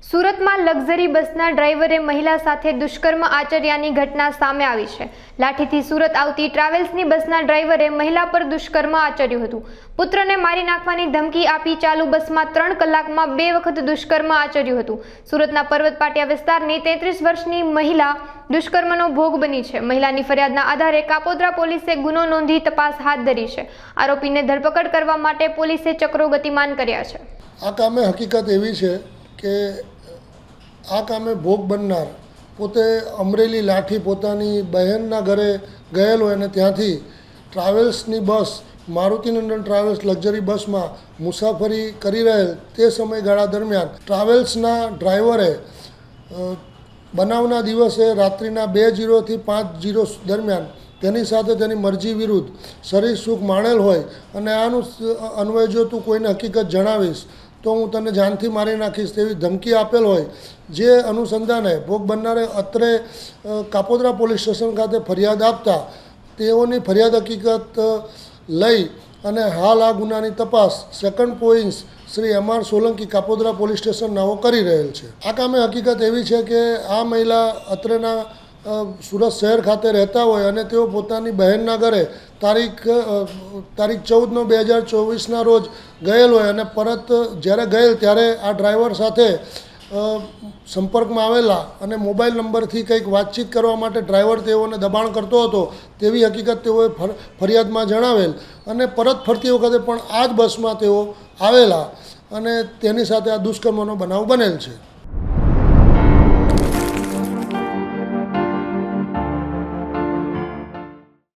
સુરતમાં લક્ઝરી બસના ડ્રાઈવરે મહિલા સાથે દુષ્કર્મ આચર્યાની ઘટના સામે આવી છે। લાઠીથી સુરત આવતી ટ્રાવેલ્સની બસના ડ્રાઈવરે મહિલા પર દુષ્કર્મ આચર્યું હતું। પુત્રને મારી નાખવાની ધમકી આપી ચાલુ બસમાં 3 કલાકમાં 2 વખત દુષ્કર્મ આચર્યું હતું। સુરતના પર્વત પાટિયા વિસ્તારની 33 વર્ષની મહિલા દુષ્કર્મનો ભોગ બની છે। મહિલાની ફરિયાદના આધારે કાપોદ્રા પોલીસે ગુનો નોંધી તપાસ હાથ ધરી છે। આરોપીને ધરપકડ કરવા માટે પોલીસે ચક્રો ગતિમાન કર્યા છે। આ કામે હકીકત એવી છે કે આ કામે ભોગ બનનાર પોતે અમરેલી લાઠી પોતાની બહેનના ઘરે ગયેલો અને ત્યાંથી ટ્રાવેલ્સની બસ મારુતિનંદન ટ્રાવેલ્સ લક્ઝરી બસમાં મુસાફરી કરી રહેલ તે સમયગાળા દરમિયાન ટ્રાવેલ્સના ડ્રાઈવરે બનાવના દિવસે રાત્રિના 2:00 થી 5:00 દરમિયાન તેની સાથે તેની મરજી વિરુદ્ધ શરીર સુખ માણેલ હોય અને આનું અન્વયે જો તું કોઈને હકીકત જણાવીશ તો હું તને જાનથી મારી નાખીશ તેવી ધમકી આપેલ હોય, જે અનુસંધાને ભોગ બનનારે અત્રે કાપોદ્રા પોલીસ સ્ટેશન ખાતે ફરિયાદ આપતા તેઓની ફરિયાદ હકીકત લઈ અને હાલ આ ગુનાની તપાસ second point Shri M.R. Solanki Kapodra police station નાઓ કરી રહેલ છે। આ કામે હકીકત એવી છે કે આ મહિલા અત્રેના સુરત શહેર ખાતે રહેતા હોય અને તેઓ પોતાની બહેનના ઘરે તારીખ 14/9/2024ના રોજ ગયેલ હોય અને પરત જ્યારે ગયેલ ત્યારે આ ડ્રાઈવર સાથે સંપર્કમાં આવેલા અને મોબાઈલ નંબરથી કંઈક વાતચીત કરવા માટે ડ્રાઈવર તેઓને દબાણ કરતો હતો તેવી હકીકત તેઓએ ફરિયાદમાં જણાવેલ અને પરત ફરતી વખતે પણ આ જ બસમાં તેઓ આવેલા અને તેની સાથે આ દુષ્કર્મનો બનાવ બનેલ છે।